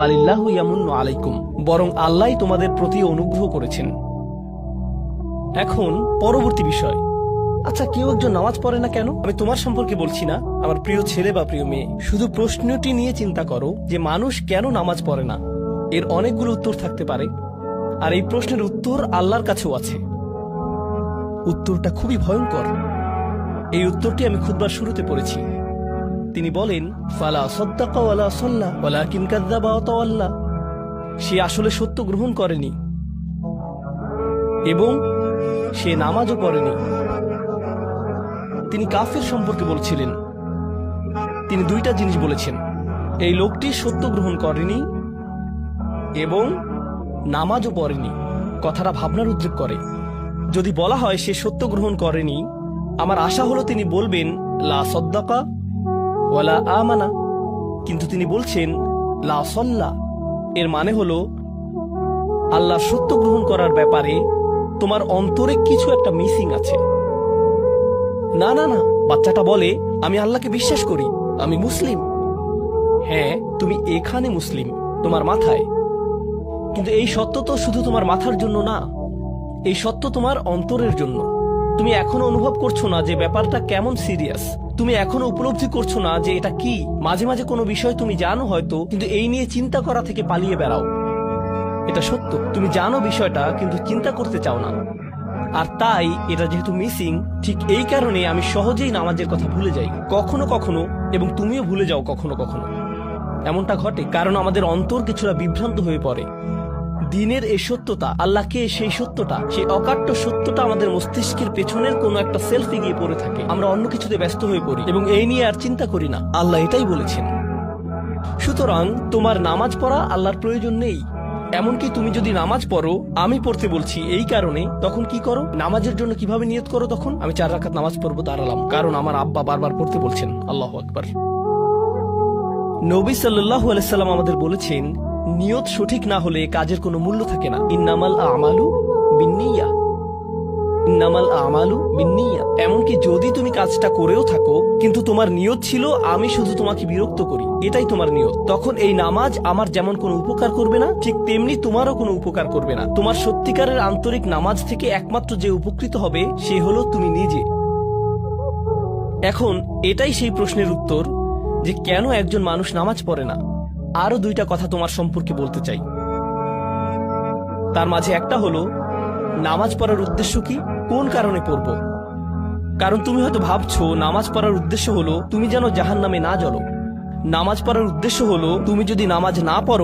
আলিল্লাহু ইয়ামুন্নু আলাইকুম, বরং আল্লাহই তোমাদের প্রতি অনুগ্রহ করেছেন। এখন পরবর্তী বিষয়, আচ্ছা কেউ একজন নামাজ পড়ে না কেন? আমি তোমার সম্পর্কে বলছি না, আমার প্রিয় ছেলে বা প্রিয় মেয়ে, শুধু প্রশ্নটি নিয়ে চিন্তা করো যে মানুষ কেন নামাজ পড়ে না। এর অনেকগুলো উত্তর থাকতে পারে, আর এই প্রশ্নের উত্তর আল্লাহর কাছেও আছে। উত্তরটা খুবই ভয়ঙ্কর। এই উত্তরটি আমি খুতবার শুরুতে পড়েছি। তিনি বলেন, ফালা সাদ্দাকা ওয়ালা সাল্লা ওয়ালাকিন কাযযাবা ওয়া তাওয়াল্লা। সে আসলে সত্য গ্রহণ করেনি এবং সে নামাজও পড়েনি। তিনি কাফের সম্পর্কে বলছিলেন। তিনি দুইটা জিনিস বলেছেন, এই লোকটি সত্য গ্রহণ করেনি এবং নামাজও পড়েনি। কথাটা ভাবনার উদ্রেক করে। যদি বলা হয় সে সত্য গ্রহণ করেনি, আমার আশা হলো তিনি বলবেন লা সাদ্দাকা ওয়ালা আমানা, কিন্তু তিনি বলছেন লা সাল্লা। এর মানে হলো আল্লাহ সত্য গ্রহণ করার ব্যাপারে তোমার অন্তরে কিছু একটা মিসিং আছে। না না না, বাচ্চাটা বলে আমি আল্লাহকে বিশ্বাস করি, আমি মুসলিম। হ্যাঁ, তুমি এখানে মুসলিম, তোমার মাথায়। কিন্তু এই সত্য তো শুধু তোমার মাথার জন্য না, এই সত্য তোমার অন্তরের জন্য। তুমি এখনো অনুভব করছো না যে ব্যাপারটা কেমন সিরিয়াস। তুমি এখনো উপলব্ধি করছো না যে এটা কি। মাঝে মাঝে কোনো বিষয় তুমি জানো হয়তো, কিন্তু এই নিয়ে চিন্তা করা থেকে পালিয়ে বেড়াও। এটা সত্য, তুমি জানো বিষয়টা কিন্তু চিন্তা করতে চাও না। আর তাই এটা যেহেতু মিসিং, ঠিক এই কারণে আমি সহজেই নামাজের কথা ভুলে যাই কখনো কখনো, এবং তুমিও ভুলে যাও কখনো কখনো। এমনটা ঘটে কারণ আমাদের অন্তর কিছুটা বিভ্রান্ত হয়ে পড়ে। দিনের এই সত্যতা, আল্লাহকে সেই সত্যটা, সেই অকাট্য সত্যটা আমাদের মস্তিষ্কের পেছনের কোনো একটা সেলফি গিয়ে পড়ে থাকে। আমরা অন্য কিছুতে ব্যস্ত হয়ে পড়ি এবং এই নিয়ে আর চিন্তা করি না। আল্লাহ এটাই বলেছেন। সুতরাং তোমার নামাজ পড়া আল্লাহর প্রয়োজন নেই। এমনকি তুমি যদি নামাজ পড়ো, আমি পড়তে বলছি এই কারণে, তখন কি করো? নামাজের জন্য কিভাবে নিয়ত করো? তখন আমি 4 রাকাত নামাজ পড়বো দাঁড়ালাম, কারণ আমার আব্বা বারবার পড়তে বলছেন। আল্লাহু আকবার। নবী সাল্লাল্লাহু আলাইহি সাল্লাম আমাদের বলেছেন, নিয়ত সঠিক না হলে কাজের কোনো মূল্য থাকে না। ইন্নামাল আমালু বিন্নিয়া, ইন্নামাল আমালু বিন্নিয়া। এমনকি যদি তুমি কাজটা করেও থাকো কিন্তু তোমার নিয়ত ছিল আমি শুধু তোমাকে বিরক্ত করি, এটাই তোমার নিয়ত, তখন এই নামাজ আমার যেমন কোনো উপকার করবে না, ঠিক তেমনি তোমারও কোনো উপকার করবে না। তোমার সত্যিকারের আন্তরিক নামাজ থেকে একমাত্র যে উপকৃত হবে সে হলো তুমি নিজে। এখন এটাই সেই প্রশ্নের উত্তর যে কেন একজন মানুষ নামাজ পড়ে না। আরো 2টা কথা তোমার সম্পর্কে বলতে চাই। তার মাঝে একটা হলো নামাজ পড়ার উদ্দেশ্য কি, কোন কারণে পড়ব। কারণ তুমি হয়তো ভাবছো নামাজ পড়ার উদ্দেশ্য হলো তুমি যেন জাহান্নামে না জ্বলো। নামাজ পড়ার উদ্দেশ্য হলো তুমি যদি নামাজ না পড়ো